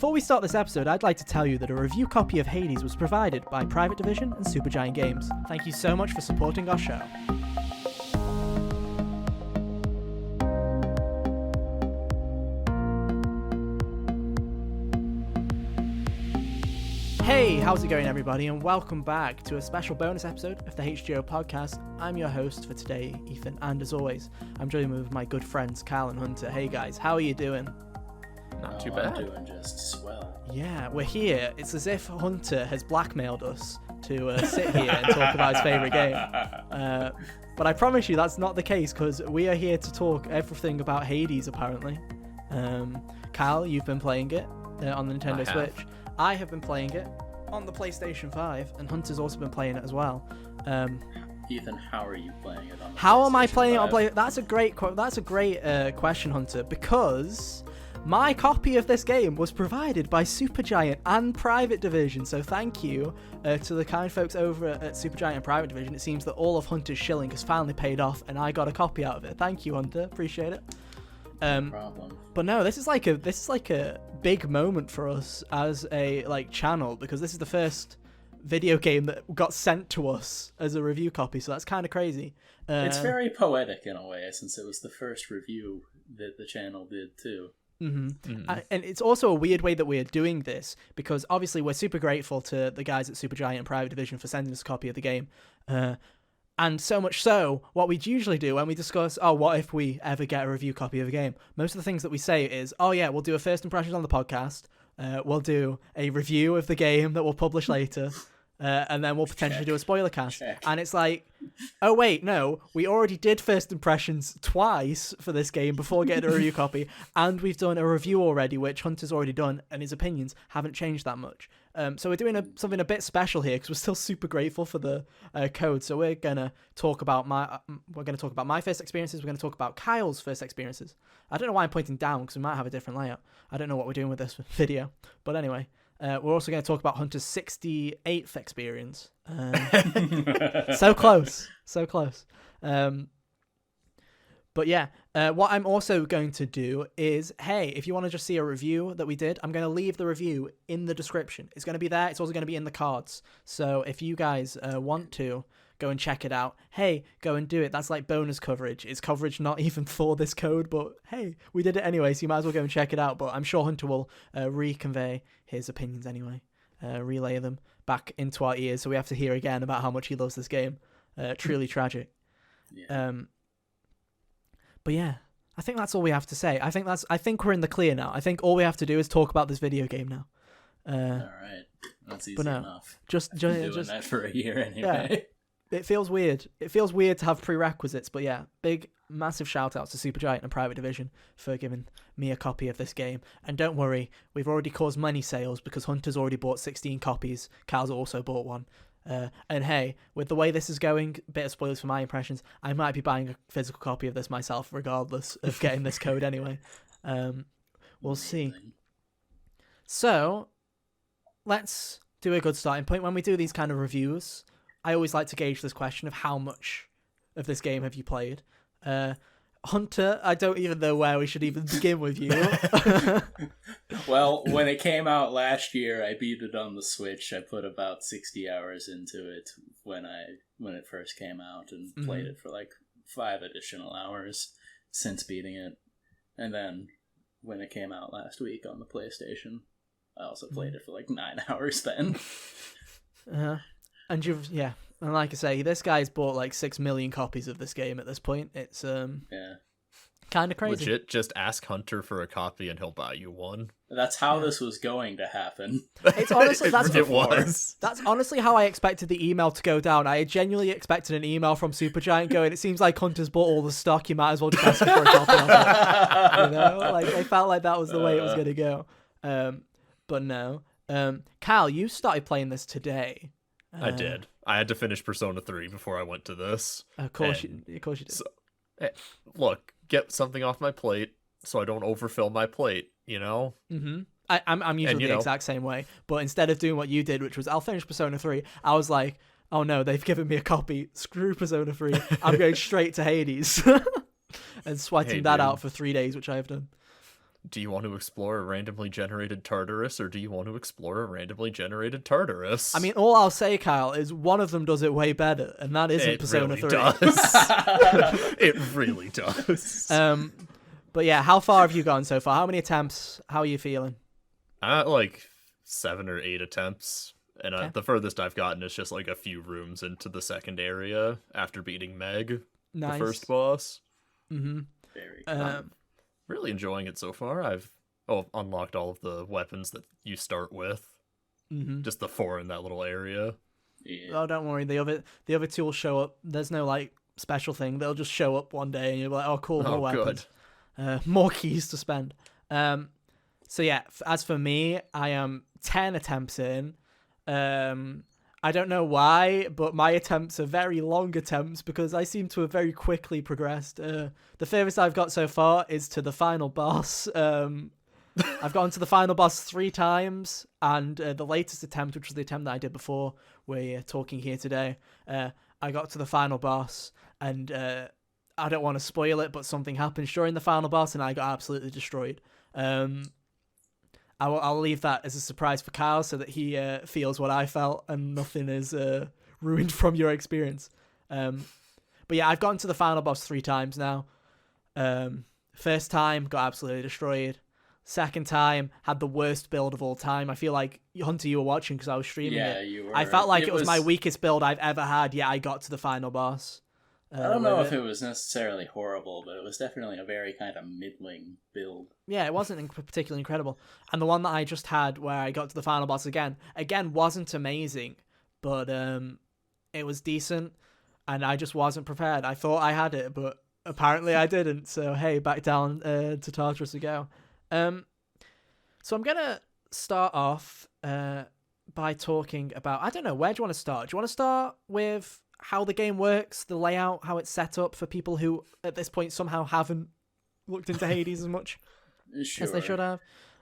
Before we start this episode, I'd like to tell you that a review copy of Hades was provided by Private Division and Supergiant Games. Thank you so much for supporting our show. Hey, how's it going, everybody, and welcome back to a special bonus episode of the HGO podcast. I'm your host for today, Ethan, and as always, I'm joined with my good friends, Kyle and Hunter. Hey guys, how are you doing? Not too bad. I'm doing just swell. Yeah, we're here. It's as if Hunter has blackmailed us to sit here and talk about his favourite game. But I promise you that's not the case, because we are here to talk everything about Hades, apparently. Kyle, you've been playing it on the Nintendo Switch. I have been playing it on the PlayStation 5, and Hunter's also been playing it as well. Ethan, how are you playing it on the How am I PlayStation playing it 5? on PlayStation? That's a great question, Hunter, because my copy of this game was provided by Supergiant and Private Division, so thank you to the kind folks over at Supergiant and Private Division. It seems that all of Hunter's shilling has finally paid off, and I got a copy out of it. Thank you, Hunter. Appreciate it. No problem. But no, this is like a big moment for us as a channel, because this is the first video game that got sent to us as a review copy, so that's kind of crazy. It's very poetic in a way, since it was the first review that the channel did too. And it's also a weird way that we're doing this, because obviously we're super grateful to the guys at Supergiant and Private Division for sending us a copy of the game. And so much so, what we'd usually do when we discuss, what if we ever get a review copy of a game? Most of the things that we say is, we'll do a first impressions on the podcast, we'll do a review of the game that we'll publish later, and then we'll potentially do a spoiler cast. And it's like, oh wait, no, we already did first impressions twice for this game before getting a review copy, and we've done a review already, which Hunter's already done, and his opinions haven't changed that much. So we're doing something a bit special here, because we're still super grateful for the code. So we're gonna talk about my first experiences. We're gonna talk about Kyle's first experiences. I don't know why I'm pointing down, because we might have a different layout. I don't know what we're doing with this video, but anyway. We're also going to talk about Hunter's 68th experience. So close. But yeah, what I'm also going to do is, hey, if you want to just see a review that we did, I'm going to leave the review in the description. It's going to be there. It's also going to be in the cards. So if you guys want to go and check it out, hey, go and do it. That's like bonus coverage. It's coverage not even for this code, but hey, we did it anyway, so you might as well go and check it out. But I'm sure Hunter will reconvey his opinions anyway, relay them back into our ears, so we have to hear again about how much he loves this game. Truly tragic. Yeah. But yeah, I think that's all we have to say. I think we're in the clear now. I think all we have to do is talk about this video game now. All right, that's easy enough. Just doing that for a year anyway. Yeah. It feels weird. It feels weird to have prerequisites, but yeah, big, massive shout out to Supergiant and Private Division for giving me a copy of this game. And don't worry, we've already caused many sales, because Hunter's already bought 16 copies. Cal's also bought one. And hey, with the way this is going, bit of spoilers for my impressions, I might be buying a physical copy of this myself, regardless of getting this code anyway. We'll see. So, let's do a good starting point. When we do these kind of reviews, I always like to gauge this question of how much of this game have you played. Hunter, I don't even know where we should even begin with you. Well, when it came out last year, I beat it on the Switch. I put about 60 hours into it when it first came out, and played it for 5 additional hours since beating it. And then when it came out last week on the PlayStation, I also played it for 9 hours then. And and like I say, this guy's bought 6 million copies of this game at this point. It's kind of crazy. Legit, just ask Hunter for a copy and he'll buy you one. That's how this was going to happen. It's honestly was. That's honestly how I expected the email to go down. I genuinely expected an email from Supergiant going, "It seems like Hunter's bought all the stock. You might as well just ask him for a copy." I felt like that was the way it was going to go. But no. Cal, you started playing this today. I did. I had to finish Persona 3 before I went to this. Of course you did. So, look, get something off my plate so I don't overfill my plate, you know? Mm-hmm. I'm usually the exact same way, but instead of doing what you did, which was I'll finish Persona 3, I was like, oh no, they've given me a copy. Screw Persona 3. I'm going straight to Hades. And sweating that out for 3 days, which I have done. Do you want to explore a randomly generated Tartarus, or do you want to explore a randomly generated Tartarus? I mean, all I'll say, Kyle, is one of them does it way better, and that isn't it Persona really 3. does. It really does. But yeah, how far have you gone so far? How many attempts? How are you feeling? Like 7 or 8 attempts, and Okay. the furthest I've gotten is just like a few rooms into the second area after beating Meg, Nice. the first boss. Mm-hmm. Very Really enjoying it so far. I've unlocked all of the weapons that you start with. Mm-hmm. Just the 4 in that little area. yeah. Oh, don't worry. The other two will show up. There's no like special thing. They'll just show up one day, and you're like, oh, cool, more weapons, more keys to spend. So yeah, as for me, I am 10 attempts in. I don't know why, but my attempts are very long attempts because I seem to have very quickly progressed. The furthest I've got so far is to the final boss. I've gotten to the final boss 3 times, and the latest attempt, which was the attempt that I did before we're talking here today, I got to the final boss, and I don't want to spoil it, but something happens during the final boss, and I got absolutely destroyed. I'll leave that as a surprise for Kyle so that he feels what I felt and nothing is ruined from your experience. But yeah, I've gotten to the final boss 3 times now. First time, got absolutely destroyed. Second time, had the worst build of all time. I feel like, Hunter, you were watching because I was streaming it. You were. I felt like it was my weakest build I've ever had, yet I got to the final boss. I don't know if it was necessarily horrible, but it was definitely a very kind of middling build. Yeah, it wasn't particularly incredible. And the one that I just had where I got to the final boss again wasn't amazing, but it was decent, and I just wasn't prepared. I thought I had it, but apparently I didn't. So hey, back down to Tartarus we go. So I'm gonna start off by talking about, I don't know, where do you want to start? Do you want to start with how the game works, the layout, how it's set up for people who at this point somehow haven't looked into Hades as much as they should have?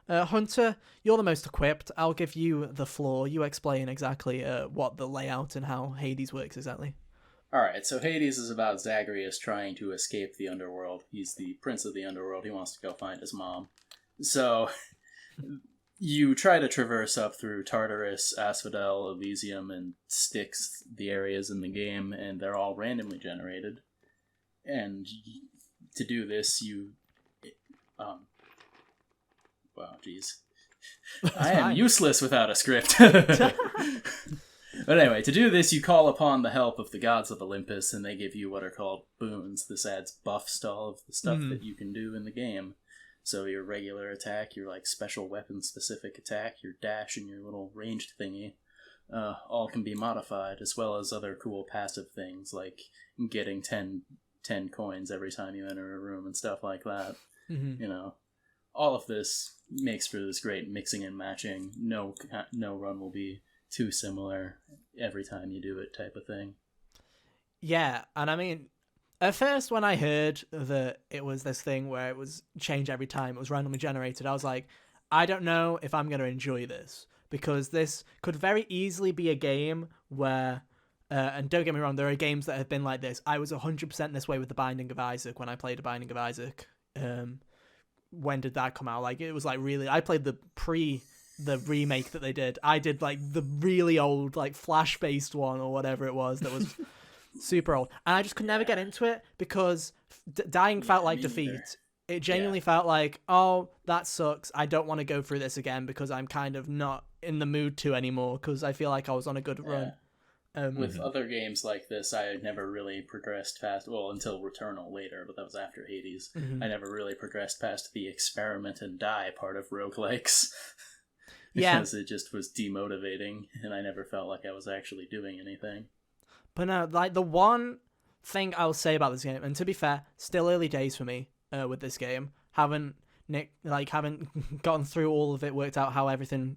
Hunter, you're the most equipped. I'll give you the floor. You explain exactly what the layout and how Hades works exactly. Alright, so Hades is about Zagreus trying to escape the underworld. He's the prince of the underworld. He wants to go find his mom. So you try to traverse up through Tartarus, Asphodel, Elysium, and Styx, the areas in the game, and they're all randomly generated. And to do this, wow, jeez. I am useless without a script. But anyway, to do this, you call upon the help of the gods of Olympus, and they give you what are called boons. This adds buffs to all of the stuff that you can do in the game. So your regular attack, your like special weapon specific attack, your dash, and your little ranged thingy, all can be modified, as well as other cool passive things like getting 10 coins every time you enter a room and stuff like that. You know, all of this makes for this great mixing and matching. No run will be too similar every time you do it type of thing. Yeah, and I mean, at first when I heard that it was this thing where it was change every time, it was randomly generated, I was like, I don't know if I'm going to enjoy this, because this could very easily be a game where, and don't get me wrong, there are games that have been like this. I was 100% this way with The Binding of Isaac when I played The Binding of Isaac. When did that come out? Like, it was like really, I played the remake that they did. I did like the really old, like Flash based one or whatever it was that was super old, and I just could never get into it because dying felt like defeat. Either. It genuinely felt like, oh, that sucks. I don't want to go through this again because I'm kind of not in the mood to anymore because I feel like I was on a good run. With other games like this, I never really progressed past, well, until Returnal later, but that was after Hades. I never really progressed past the experiment and die part of roguelikes. Because it just was demotivating, and I never felt like I was actually doing anything. But no, like the one thing I'll say about this game, and to be fair, still early days for me with this game. Haven't gotten through all of it, worked out how everything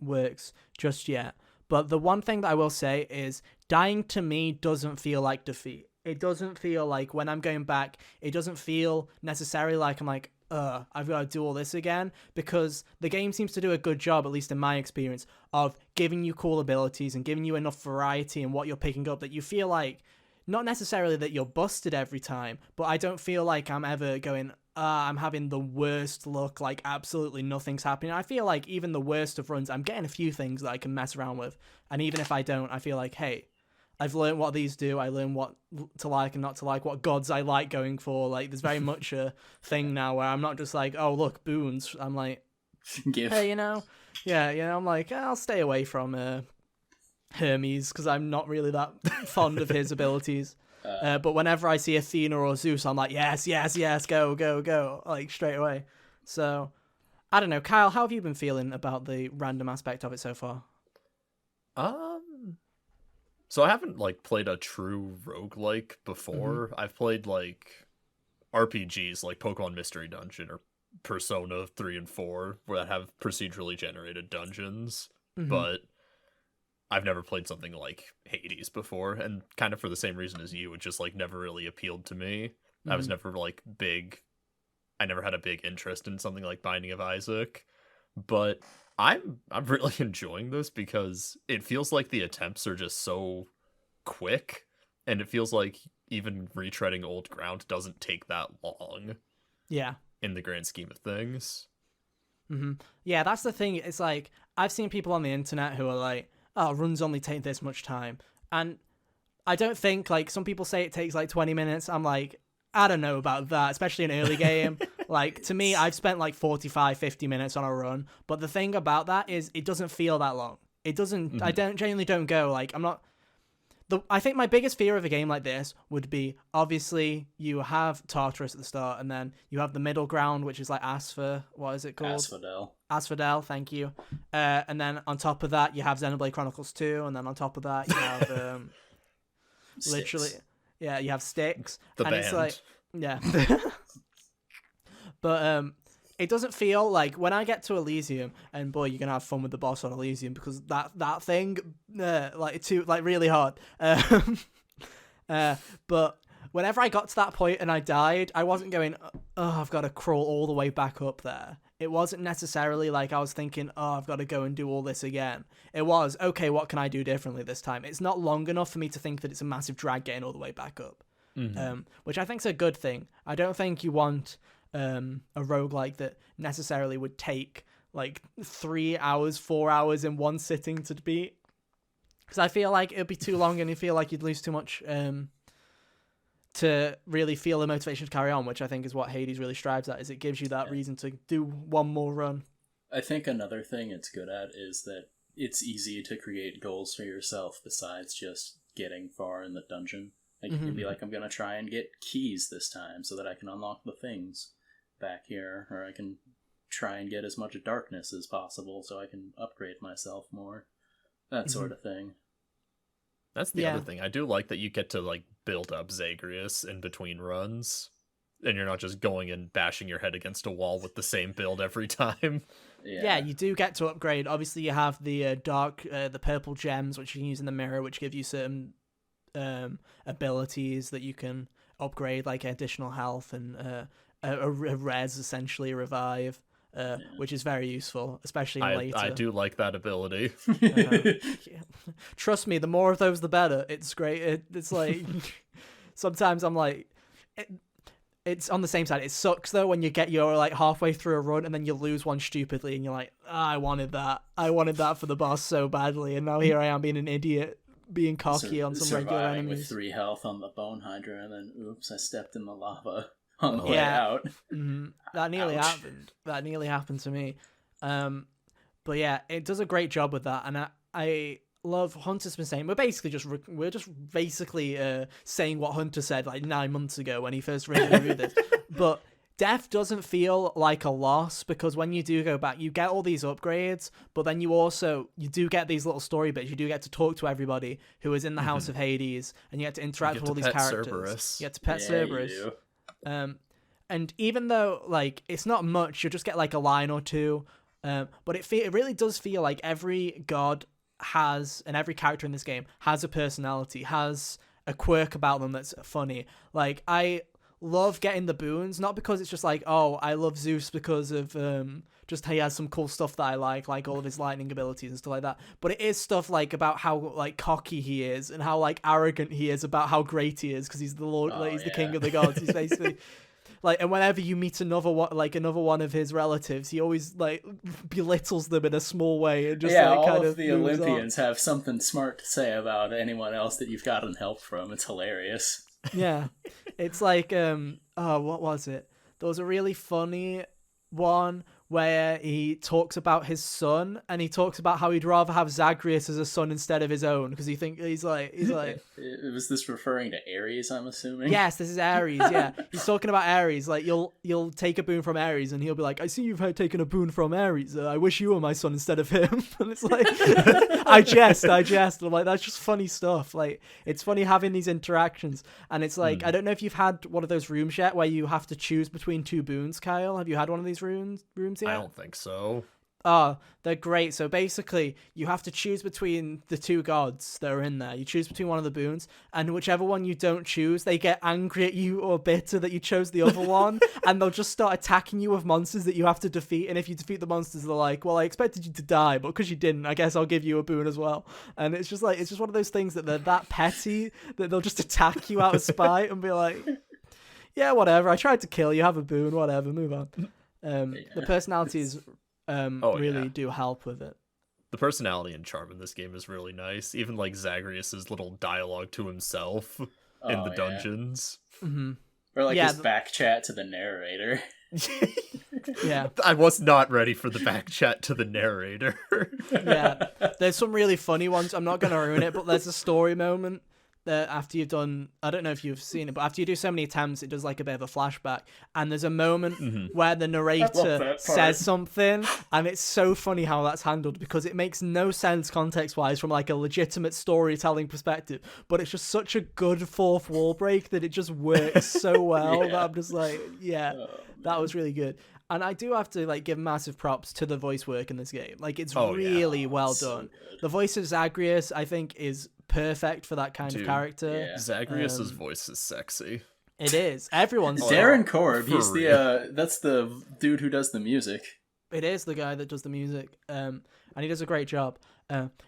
works just yet. But the one thing that I will say is dying to me doesn't feel like defeat. It doesn't feel like when I'm going back, it doesn't feel necessarily like I'm like, I've got to do all this again, because the game seems to do a good job, at least in my experience, of giving you cool abilities and giving you enough variety in what you're picking up that you feel like, not necessarily that you're busted every time, but I don't feel like I'm ever going, I'm having the worst luck, like absolutely nothing's happening. I feel like even the worst of runs, I'm getting a few things that I can mess around with. And even if I don't, I feel like, hey, I've learned what these do. I learned what to like and not to like, what gods I like going for. Like, there's very much a thing now where I'm not just like, oh, look, boons. I'm like, hey, I'm like, I'll stay away from Hermes because I'm not really that fond of his abilities. But whenever I see Athena or Zeus, I'm like, yes, go, like straight away. So, I don't know. Kyle, how have you been feeling about the random aspect of it so far? So I haven't like played a true roguelike before. I've played like RPGs like Pokemon Mystery Dungeon or Persona 3 and 4 where that have procedurally generated dungeons, but I've never played something like Hades before, and kind of for the same reason as you, it just like never really appealed to me. I was never like I never had a big interest in something like Binding of Isaac, but I'm really enjoying this because it feels like the attempts are just so quick, and it feels like even retreading old ground doesn't take that long. Yeah. In the grand scheme of things. Yeah, that's the thing. It's like, I've seen people on the internet who are like, oh, runs only take this much time. And I don't think, like, some people say it takes like 20 minutes. I'm like, I don't know about that, especially in early game. Like, to me, I've spent like 45, 50 minutes on a run. But the thing about that is it doesn't feel that long. It doesn't, I genuinely don't go, like, I think my biggest fear of a game like this would be, obviously, you have Tartarus at the start, and then you have the middle ground, which is like what is it called? Asphodel, thank you. And then on top of that, you have Xenoblade Chronicles 2, and then on top of that, you have literally, yeah, you have Styx. The and band. It's like, yeah. But it doesn't feel like when I get to Elysium, and boy, you're gonna have fun with the boss on Elysium because that thing, really hard. But whenever I got to that point and I died, I wasn't going, oh, I've got to crawl all the way back up there. It wasn't necessarily like I was thinking, oh, I've got to go and do all this again. It was, okay, what can I do differently this time? It's not long enough for me to think that it's a massive drag getting all the way back up, which I think is a good thing. I don't think you want a roguelike that necessarily would take like 3 hours, 4 hours in one sitting to beat. Because I feel like it'd be too long and you feel like you'd lose too much to really feel the motivation to carry on, which I think is what Hades really strives at, is it gives you that reason to do one more run. I think another thing it's good at is that it's easy to create goals for yourself besides just getting far in the dungeon. Like you can be like, I'm going to try and get keys this time so that I can unlock the things back here, or I can try and get as much darkness as possible so I can upgrade myself more. That sort of thing. That's the other thing. I do like that you get to like build up Zagreus in between runs, and you're not just going and bashing your head against a wall with the same build every time. Yeah, you do get to upgrade. Obviously, you have the the purple gems, which you can use in the mirror, which give you certain abilities that you can upgrade, like additional health and a res, essentially a revive. Which is very useful, especially later. I do like that ability. Trust me, the more of those, the better. It's great. It's like sometimes I'm like, it's on the same side. It sucks though when you're like halfway through a run and then you lose one stupidly, and you're like, I wanted that. I wanted that for the boss so badly, and now here I am being an idiot, being cocky on some regular enemies. With 3 health on the bone hydra, and then oops, I stepped in the lava on the way out. That nearly happened. That nearly happened to me. But yeah, it does a great job with that, and I love Hunter's been saying. We're just basically saying what Hunter said like 9 months ago when he first reviewed this. But death doesn't feel like a loss, because when you do go back, you get all these upgrades, but then you do get these little story bits. You do get to talk to everybody who is in the House of Hades, and you get to interact with all these characters. Cerberus. You get to pet Cerberus. And even though like it's not much, you'll just get like a line or two, but it really does feel like every god has, and every character in this game has a personality, has a quirk about them that's funny. Like, I love getting the boons, not because it's just like, oh, I love Zeus because of just he has some cool stuff that I like all of his lightning abilities and stuff like that, but it is stuff like about how like cocky he is and how like arrogant he is about how great he is because he's the lord, he's the king of the gods. He's basically like, and whenever you meet another one of his relatives, he always like belittles them in a small way and just all kind of the moves Olympians have something smart to say about anyone else that you've gotten help from. It's hilarious. on. Yeah, it's like what was it? There was a really funny one where he talks about his son, and he talks about how he'd rather have Zagreus as a son instead of his own, because he's like Was this referring to Ares, I'm assuming? yes, this is Ares. Yeah, he's talking about Ares. Like, you'll take a boon from Ares, and he'll be like, I see you've taken a boon from Ares. I wish you were my son instead of him. And it's like, I jest. I'm like, that's just funny stuff. Like, it's funny having these interactions, and it's like, I don't know if you've had one of those rooms yet where you have to choose between two boons, Kyle. Have you had one of these rooms yet? I don't think so. Oh, they're great. So basically, you have to choose between the two gods that are in there. You choose between one of the boons, and whichever one you don't choose, they get angry at you or bitter that you chose the other one, and they'll just start attacking you with monsters that you have to defeat. And if you defeat the monsters, they're like, well, I expected you to die, but because you didn't, I guess I'll give you a boon as well. And it's just one of those things that they're that petty that they'll just attack you out of spite and be like, yeah, whatever, I tried to kill you, have a boon, whatever, move on. The personalities really do help with it. The personality and charm in this game is really nice. Even like Zagreus's little dialogue to himself in the dungeons. Mm-hmm. Or like his back chat to the narrator. Yeah. I was not ready for the back chat to the narrator. Yeah. There's some really funny ones. I'm not going to ruin it, but there's a story moment that after you've done, I don't know if you've seen it, but after you do so many attempts, it does like a bit of a flashback. And there's a moment where the narrator says something, and it's so funny how that's handled, because it makes no sense context-wise from like a legitimate storytelling perspective, but it's just such a good fourth wall break that it just works so well that I'm just like, that was really good. And I do have to like give massive props to the voice work in this game. Like, it's really well done. The voice of Zagreus, I think, is perfect for that kind of character. Yeah. Zagreus's voice is sexy. It is. Everyone's Darren Korb. He's that's the dude who does the music. It is the guy that does the music, and he does a great job.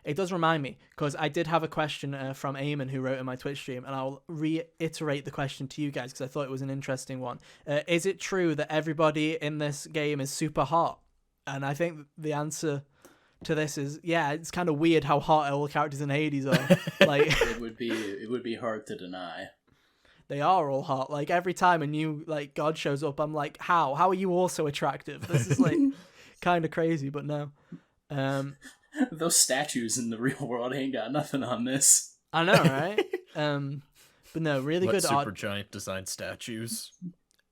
It does remind me, because I did have a question from Eamon who wrote in my Twitch stream, and I'll reiterate the question to you guys because I thought it was an interesting one. Is it true that everybody in this game is super hot? And I think the answer to this is, yeah, it's kind of weird how hot all the characters in Hades are. Like, it would be hard to deny. They are all hot. Like, every time a new like god shows up, I'm like, how are you all so attractive? This is like kind of crazy, but no. Those statues in the real world ain't got nothing on this. I know, right? But no, really good art. Supergiant design statues.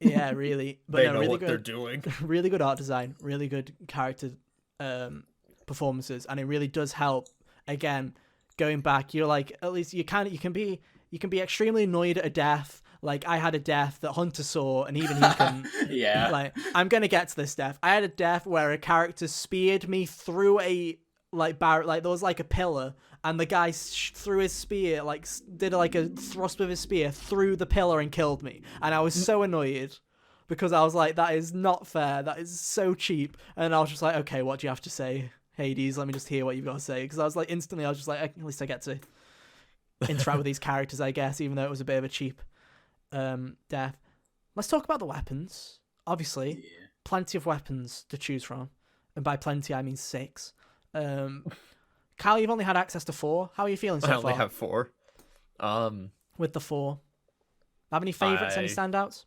Yeah, really. But they no, know really what good, they're doing. Really good art design, really good character performances, and it really does help. Again, going back, you're like, at least you can be extremely annoyed at a death. Like, I had a death that Hunter saw, and even he can. Yeah. Like, I'm gonna get to this death. I had a death where a character speared me through a there was like a pillar, and the guy threw his spear, did like a thrust with his spear through the pillar and killed me, and I was so annoyed. Because I was like, that is not fair. That is so cheap. And I was just like, okay, what do you have to say, Hades? Let me just hear what you've got to say. Because I was like, instantly, I was just like, at least I get to interact with these characters, I guess, even though it was a bit of a cheap death. Let's talk about the weapons. Obviously, plenty of weapons to choose from. And by plenty, I mean 6. Kyle, you've only had access to 4. How are you feeling so far? I only have 4. With the 4. Have any favourites, any standouts?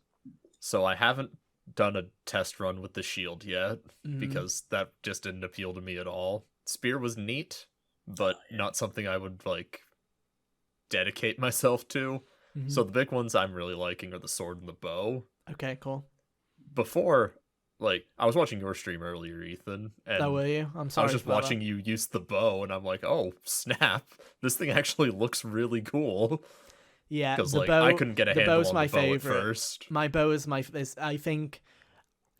So I haven't done a test run with the shield yet, because that just didn't appeal to me at all. Spear was neat, but not something I would like dedicate myself to. So the big ones I'm really liking are the sword and the bow. Okay, cool. Before, like, I was watching your stream earlier, Ethan, and were you? I'm sorry. I was just watching you use the bow, and I'm like, oh snap, this thing actually looks really cool. Yeah, because like I couldn't get a handle on my the bow favorite. at first. My bow is I think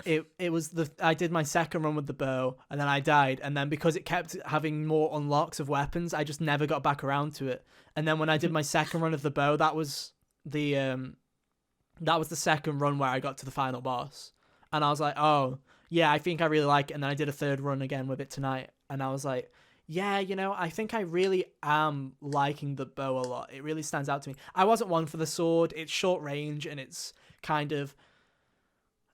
it was I did my second run with the bow, and then I died, and then because it kept having more unlocks of weapons, I just never got back around to it. And then when I did my second run of the bow, that was the second run where I got to the final boss, and I was like, oh yeah, I think I really like it. And then I did a third run again with it tonight, and I was like, yeah, I think I really am liking the bow a lot. It really stands out to me. I wasn't one for the sword. It's short range, and it's kind of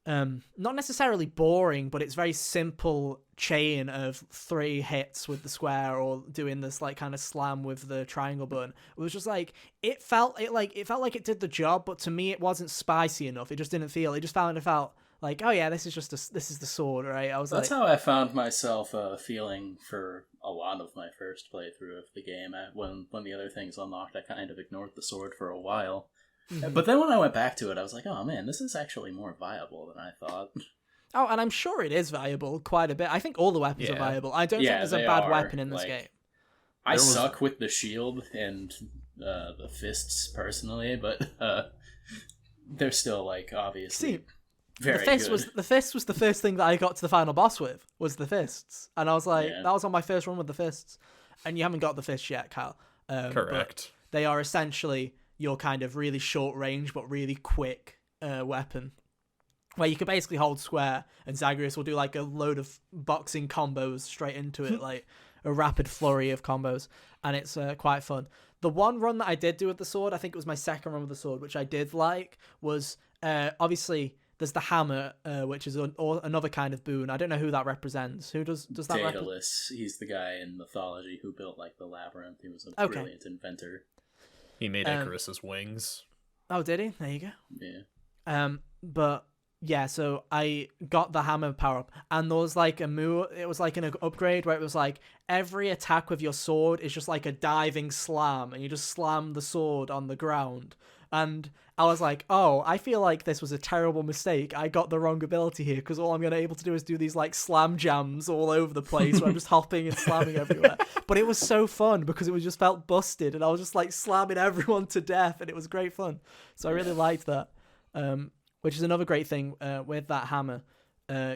not necessarily boring, but it's very simple chain of 3 hits with the square or doing this like kind of slam with the triangle button. It was just like it felt like it did the job, but to me it wasn't spicy enough. It just didn't feel. It felt like, oh yeah, this is the sword, right? I was That's like, how I found myself feeling for a lot of my first playthrough of the game. When the other things unlocked, I kind of ignored the sword for a while. Mm-hmm. But then when I went back to it, I was like, oh man, this is actually more viable than I thought. Oh, and I'm sure it is viable quite a bit. I think all the weapons are viable. I don't think there's a bad weapon in this game. I suck with the shield and the fists personally, but they're still like obviously very good. The fist was the first thing that I got to the final boss with, was the fists, and I was like, that was on my first run with the fists, and you haven't got the fists yet, Kyle. Correct. They are essentially your kind of really short range but really quick weapon, where you can basically hold square and Zagreus will do like a load of boxing combos straight into it, like a rapid flurry of combos, and it's quite fun. The one run that I did do with the sword, I think it was my second run with the sword, which I did like, was obviously there's the hammer, which is another kind of boon. I don't know who that represents. Who does that represent? Daedalus. He's the guy in mythology who built like the labyrinth. He was a brilliant inventor. He made Icarus's wings. Oh, did he? There you go. Yeah. But yeah, so I got the hammer power up, and there was like a move. It was like an upgrade where it was like every attack with your sword is just like a diving slam, and you just slam the sword on the ground. And I was like, oh, I feel like this was a terrible mistake. I got the wrong ability here, because all I'm going to be able to do is do these like slam jams all over the place where I'm just hopping and slamming everywhere. But it was so fun because it just felt busted, and I was just like slamming everyone to death, and it was great fun. So I really liked that. Which is another great thing with that hammer.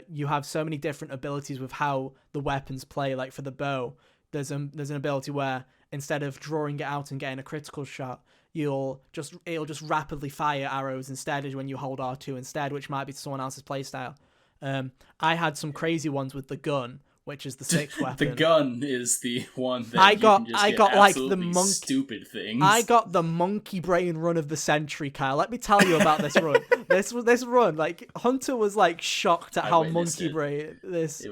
You have so many different abilities with how the weapons play. Like for the bow, there's an ability where instead of drawing it out and getting a critical shot, it'll just rapidly fire arrows instead when you hold R2 instead, which might be someone else's playstyle. I had some crazy ones with the gun, which is the 6th weapon. The gun is the one that I got like the stupid things. I got the monkey brain run of the century, Kyle. Let me tell you about this run. this run, like Hunter was like shocked at how monkey brain this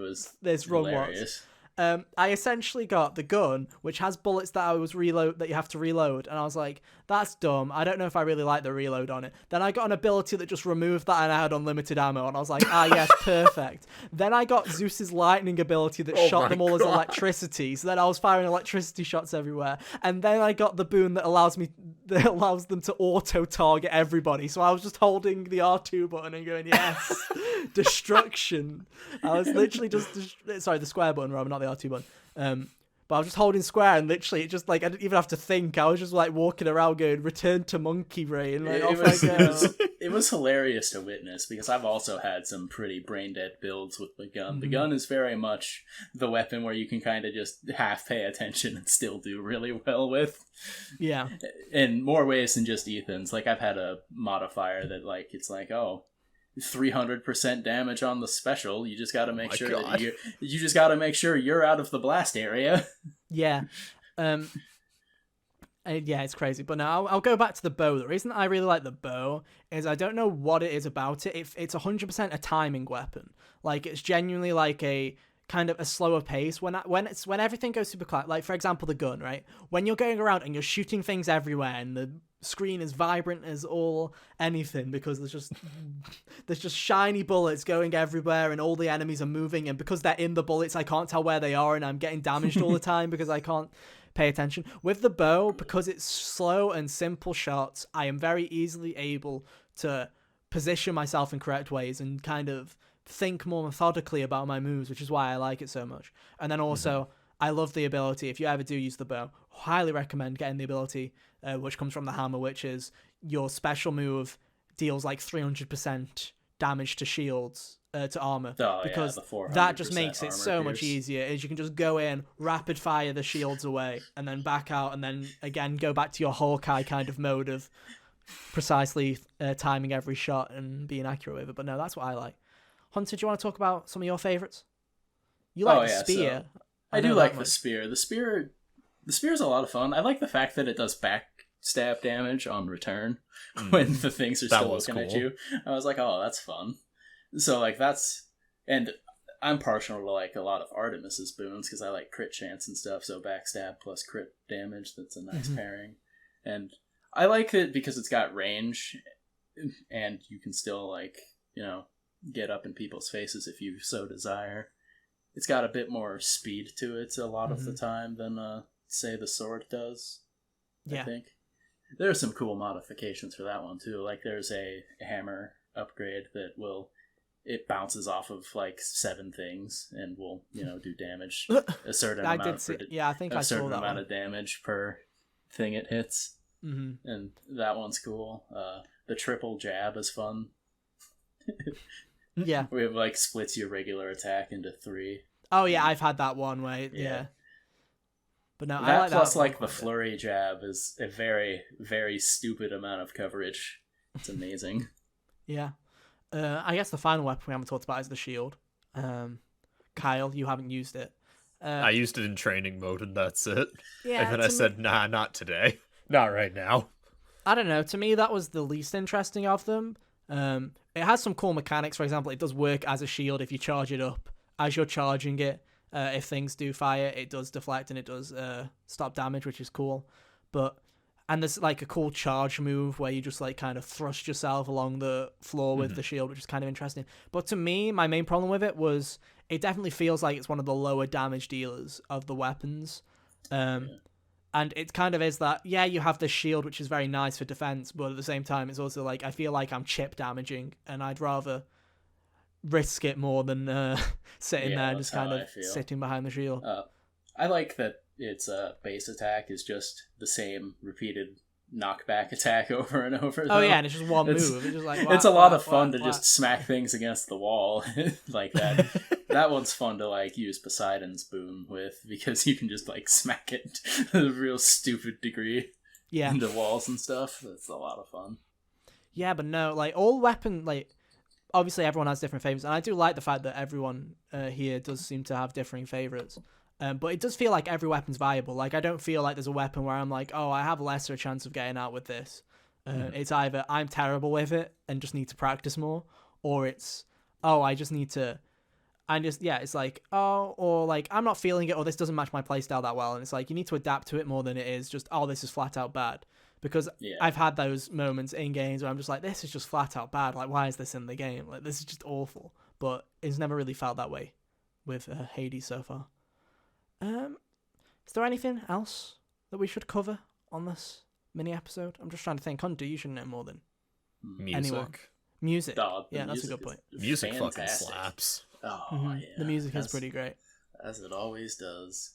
run was. I essentially got the gun, which has bullets that you have to reload, and I was like, that's dumb. I don't know if I really like the reload on it. Then I got an ability that just removed that, and I had unlimited ammo, and I was like, yes, perfect. Then I got Zeus's lightning ability that shot them all as electricity, so then I was firing electricity shots everywhere. And then I got the boon that allows them to auto target everybody. So I was just holding the R2 button and going, yes, destruction. I was literally the square button rather, not the R2 button. But I was just holding square, and literally, it just like I didn't even have to think. I was just like walking around going, "Return to monkey brain." Like, it was hilarious to witness, because I've also had some pretty brain dead builds with the gun. Mm-hmm. The gun is very much the weapon where you can kind of just half pay attention and still do really well with. Yeah, in more ways than just Ethan's. Like I've had a modifier that like it's like 300% damage on the special. You just got to make sure that you just got to make sure you're out of the blast area. Yeah. Yeah, it's crazy. But now I'll go back to the bow. The reason I really like the bow is I don't know what it is about it. It's 100% a timing weapon. Like it's genuinely like a kind of a slower pace when everything goes super quick. Like for example, the gun, right? When you're going around and you're shooting things everywhere and the screen is vibrant as all anything, because there's just shiny bullets going everywhere and all the enemies are moving, and because they're in the bullets I can't tell where they are, and I'm getting damaged all the time because I can't pay attention. With the bow, because it's slow and simple shots, I am very easily able to position myself in correct ways and kind of think more methodically about my moves, which is why I like it so much. And then also I love the ability, if you ever do use the bow, highly recommend getting the ability which comes from the hammer, which is your special move deals like 300% damage to shields, to armor, because that just makes it so much easier. Is you can just go in, rapid fire the shields away, and then back out, and then again go back to your Hawkeye kind of mode of precisely timing every shot and being accurate with it. But no, that's what I like. Hunter, do you want to talk about some of your favorites? You like the spear. So I do like the spear. The spear is a lot of fun. I like the fact that it does backstab damage on return when the things are still looking at you. I was like, oh, that's fun. So like that's and I'm partial to like a lot of Artemis's boons because I like crit chance and stuff. So backstab plus crit damage, that's a nice pairing. And I like it because it's got range, and you can still like get up in people's faces if you so desire. It's got a bit more speed to it a lot of the time than say the sword does. I think there are some cool modifications for that one too. Like there's a hammer upgrade that it bounces off of like 7 things and will do damage a certain I amount. I think I saw that amount one. of damage per thing it hits, and that one's cool. The triple jab is fun. Yeah, we have like splits your regular attack into 3. Oh yeah, I've had that one where But no, that I like plus that like the flurry jab is a very, very stupid amount of coverage. It's amazing. Yeah. I guess the final weapon we haven't talked about is the shield. Kyle, you haven't used it. I used it in training mode and that's it. Yeah, and then I said, nah, not today. Not right now. I don't know. To me, that was the least interesting of them. It has some cool mechanics. For example, it does work as a shield if you charge it up. As you're charging it, if things do fire, it does deflect and it does stop damage, which is cool. And there's like a cool charge move where you just like kind of thrust yourself along the floor with the shield, which is kind of interesting. But to me, my main problem with it was it definitely feels like it's one of the lower damage dealers of the weapons. And it kind of is that, you have this shield, which is very nice for defense, but at the same time, it's also like, I feel like I'm chip damaging, and I'd rather risk it more than sitting there and just kind of sitting behind the shield. I like that its base attack is just the same repeated knockback attack over and over. Oh yeah, and it's just one move. It's just like it's a lot of fun to just smack things against the wall like that. That one's fun to like use Poseidon's boon with because you can just like smack it to a real stupid degree into walls and stuff. That's a lot of fun. Yeah, but no, like all weapon, like obviously everyone has different favorites, and I do like the fact that everyone here does seem to have differing favorites. But it does feel like every weapon's viable. Like, I don't feel like there's a weapon where I'm like, oh, I have lesser chance of getting out with this. It's either I'm terrible with it and just need to practice more, or it's, oh, I just need to, it's like, oh, or like, I'm not feeling it, or this doesn't match my playstyle that well. And it's like, you need to adapt to it more than it is just, oh, this is flat out bad. Because I've had those moments in games where I'm just like, this is just flat out bad. Like, why is this in the game? Like, this is just awful. But it's never really felt that way with Hades so far. Is there anything else that we should cover on this mini episode? I'm just trying to think. Hunter, you should know more than anyone. Music. That's a good point. Music fucking slaps. Oh, yeah. The music is pretty great. As it always does.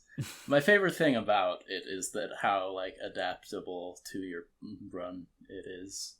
My favorite thing about it is that how like adaptable to your run it is.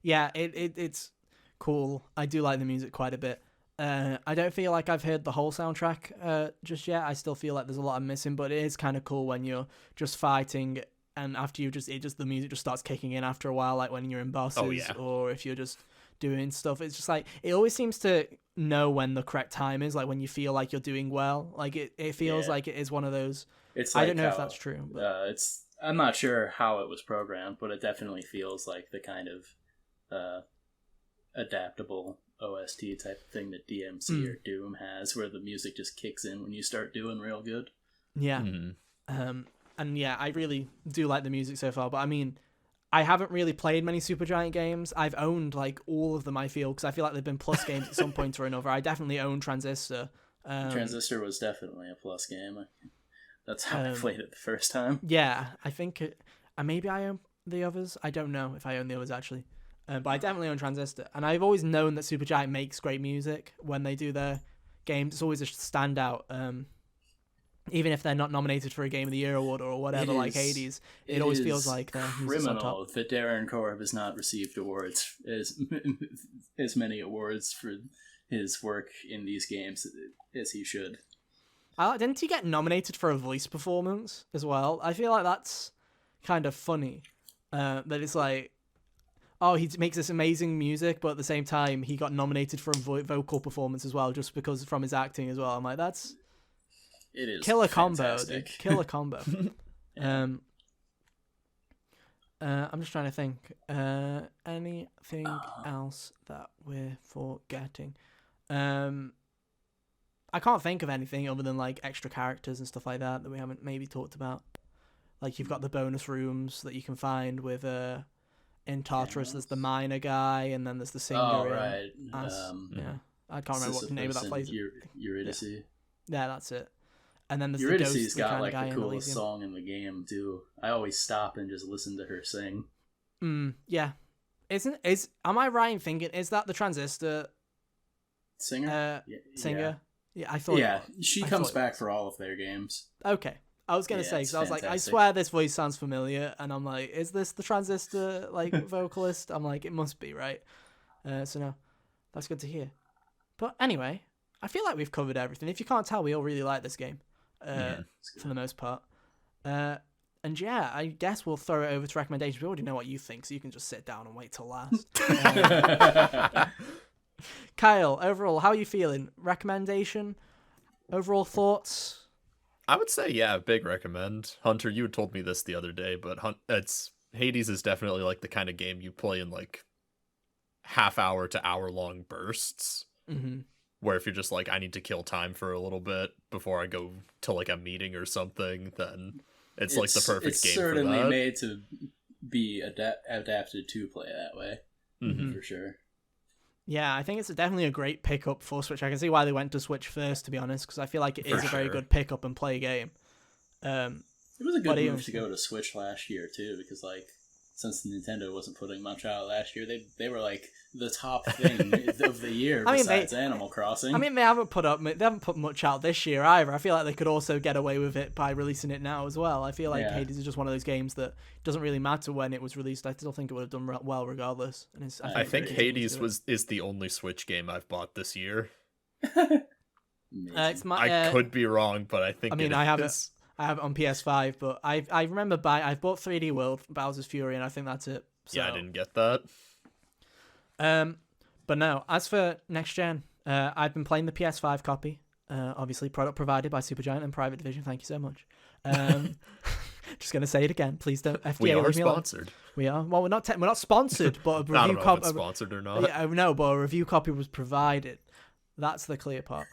Yeah, it's cool. I do like the music quite a bit. I don't feel like I've heard the whole soundtrack just yet. I still feel like there's a lot I'm missing, but it is kind of cool when you're just fighting and after the music just starts kicking in after a while, like when you're in bosses or if you're just doing stuff. It's just like, it always seems to know when the correct time is, like when you feel like you're doing well. Like it feels like it is one of those. It's like I don't know if that's true. But... I'm not sure how it was programmed, but it definitely feels like the kind of adaptable OST type of thing that DMC or Doom has, where the music just kicks in when you start doing real good. Yeah. And yeah, I really do like the music so far, but I mean, I haven't really played many Supergiant games. I've owned like all of them, I feel, because I feel like they've been plus games at some point or another. I definitely own Transistor. Transistor was definitely a plus game. That's how I played it the first time. Yeah, I think maybe I own the others. I don't know if I own the others actually. But I definitely own Transistor. And I've always known that Supergiant makes great music when they do their games. It's always a standout. Even if they're not nominated for a Game of the Year award or whatever, like Hades, it always feels like their music's on top. Criminal that Darren Korb has not received awards, as many awards for his work in these games as he should. Didn't he get nominated for a voice performance as well? I feel like that's kind of funny. That it's like, oh, he makes this amazing music, but at the same time, he got nominated for a vocal performance as well, just because from his acting as well. I'm like, it is killer fantastic. Combo, dude. Killer combo. I'm just trying to think. Anything else that we're forgetting? I can't think of anything other than like extra characters and stuff like that we haven't maybe talked about. Like you've got the bonus rooms that you can find with in Tartarus. There's the miner guy, and then there's the singer. Oh right. Yeah, I can't remember what the name of that place. Eurydice. Yeah, that's it. And then there's Eurydice's the got kind like of the coolest song in the game too. I always stop and just listen to her sing. Yeah. Am I right in thinking, is that the Transistor singer? Singer? Yeah, I thought. Yeah, she comes back for all of their games. Okay. I was going to say, because I was like, I swear this voice sounds familiar, and I'm like, is this the Transistor, like, vocalist? I'm like, it must be, right? So no, that's good to hear. But anyway, I feel like we've covered everything. If you can't tell, we all really like this game, for the most part. And yeah, I guess we'll throw it over to recommendations. We already know what you think, so you can just sit down and wait till last. Kyle, overall, how are you feeling? Recommendation? Overall thoughts? I would say, yeah, big recommend. Hunter, you had told me this the other day, but Hades is definitely like the kind of game you play in like half-hour to hour-long bursts. Mm-hmm. Where if you're just like, I need to kill time for a little bit before I go to like a meeting or something, then it's like the perfect game for that. It's certainly made to be adapted to play that way, for sure. Yeah, I think it's definitely a great pickup for Switch. I can see why they went to Switch first, to be honest, because I feel like it is a very good pickup and play game. It was a good move to go to Switch last year, too, because, like, since Nintendo wasn't putting much out last year, they were, like, the top thing of the year besides Animal Crossing. I mean, they haven't put much out this year either. I feel like they could also get away with it by releasing it now as well. I feel like Hades is just one of those games that doesn't really matter when it was released. I still think it would have done well regardless. And I think Hades is the only Switch game I've bought this year. I could be wrong, but I think I have it. I have it on PS5, but I remember I've bought 3D World, Bowser's Fury, and I think that's it. So. Yeah, I didn't get that. But no, as for next gen, I've been playing the PS5 copy. Obviously, product provided by Supergiant and Private Division. Thank you so much. Just gonna say it again. Please don't. FDA, we are sponsored. We are. Well, we're not sponsored, but a review I don't know if it's sponsored or not. Yeah, no, but a review copy was provided. That's the clear part.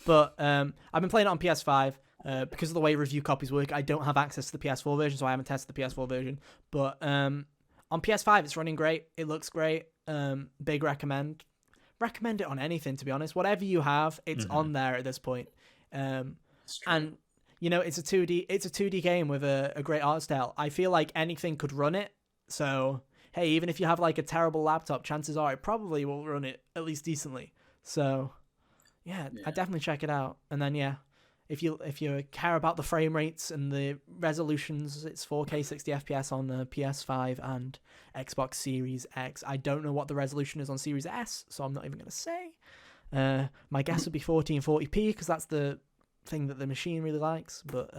But I've been playing it on PS5 because of the way review copies work. I don't have access to the PS4 version, so I haven't tested the PS4 version. But on PS5, it's running great. It looks great. Big recommend. Recommend it on anything, to be honest. Whatever you have, it's on there at this point. And you know, it's a 2D game with a great art style. I feel like anything could run it. So hey, even if you have like a terrible laptop, chances are it probably will run it at least decently. So. Yeah, I'd definitely check it out. And then if you care about the frame rates and the resolutions, it's 4K 60 FPS on the PS5 and Xbox Series X. I don't know what the resolution is on Series S, so I'm not even going to say. My guess would be 1440p because that's the thing that the machine really likes. But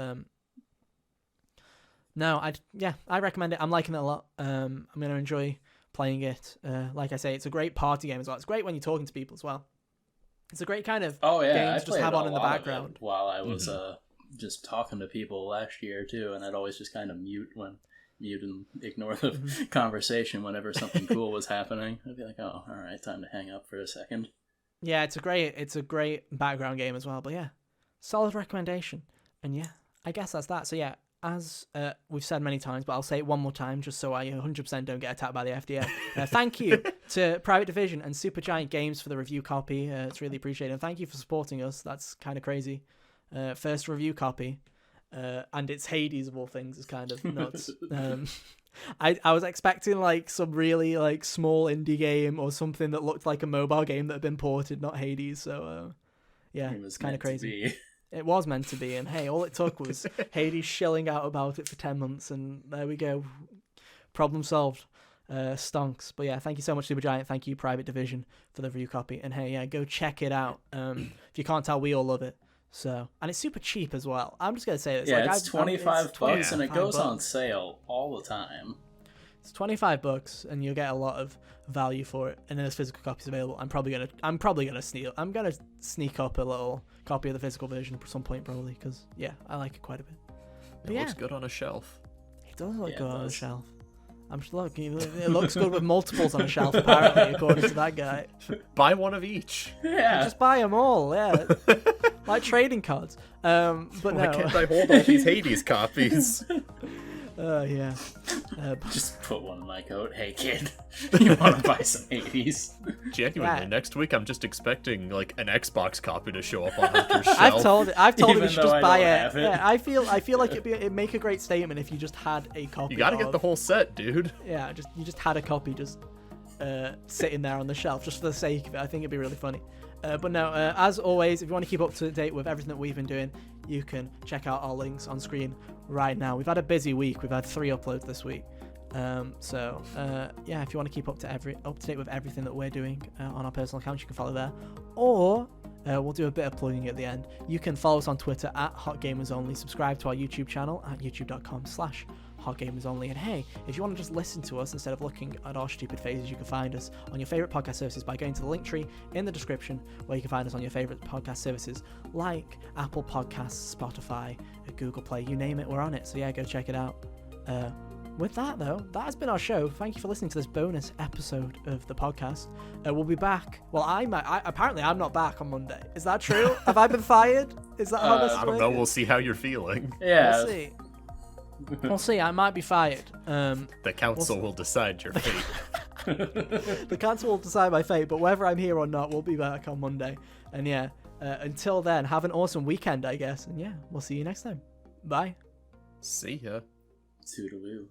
no, I recommend it. I'm liking it a lot. I'm going to enjoy playing it. Like I say, it's a great party game as well. It's great when you're talking to people as well. It's a great kind of game to just have on in the background. While I was just talking to people last year too, and I'd always just kind of mute and ignore the conversation whenever something cool was happening. I'd be like, oh, all right, time to hang up for a second. Yeah, it's a great background game as well. But yeah, solid recommendation. And yeah, I guess that's that. So yeah, as we've said many times, but I'll say it one more time just so I 100% don't get attacked by the FDA. Thank you to Private Division and Supergiant Games for the review copy. It's really appreciated. And thank you for supporting us. That's kind of crazy. First review copy. And it's Hades of all things. It's kind of nuts. I was expecting like some really like small indie game or something that looked like a mobile game that had been ported, not Hades. So yeah, it's kind of crazy. It was meant to be, and hey, all it took was Hades shilling out about it for 10 months, and there we go. Problem solved. Stonks. But yeah, thank you so much, Supergiant. Thank you, Private Division, for the review copy. And hey, yeah, go check it out. If you can't tell, we all love it. So, and it's super cheap as well. I'm just going to say this. Yeah, like, it's $25 and it goes on sale all the time. It's $25 and you'll get a lot of value for it, and there's physical copies available. I'm probably gonna sneak up a little copy of the physical version at some point, probably, because yeah, I like it quite a bit. It looks good on a shelf. does look Yeah, good it on a does. shelf. I'm just looking. It looks good with multiples on a shelf, apparently, according to that guy. Buy one of each. Yeah. Just buy them all, yeah. Like trading cards. But Why no. can't I hold all these Hades copies? Yeah. Just put one in my coat. Hey, kid, you want to buy some 80s? Genuinely, Yeah. next week I'm just expecting like an Xbox copy to show up on Hunter's shelf. I've told him Even he should though just I buy don't it. have it. Yeah, I feel like it'd make a great statement if you just had a copy. You gotta of, get the whole set, dude. Yeah, you just had a copy sitting there on the shelf just for the sake of it. I think it'd be really funny. But no, as always, if you want to keep up to date with everything that we've been doing, you can check out our links on screen right now. We've had a busy week. We've had 3 uploads this week. Yeah, if you want to keep up to date with everything that we're doing on our personal accounts, you can follow there. Or we'll do a bit of plugging at the end. You can follow us on Twitter at HotGamersOnly. Subscribe to our YouTube channel at youtube.com/HotGamersOnly. And hey, if you want to just listen to us instead of looking at our stupid faces, you can find us on your favorite podcast services by going to the link tree in the description, where you can find us on your favorite podcast services like Apple Podcasts, Spotify, Google Play, you name it, we're on it. So yeah, go check it out. With that, though, that has been our show. Thank you for listening to this bonus episode of the podcast. We'll be back. Well, apparently I'm not back on Monday. Is that true? Have I been fired? Is that how this I don't works? know. We'll see how you're feeling. Yeah. We'll see. We'll see. I might be fired. The council will decide your fate. The council will decide my fate, but whether I'm here or not, we'll be back on Monday. And yeah, until then, have an awesome weekend, I guess. And yeah, we'll see you next time. Bye. See ya. Toodaloo.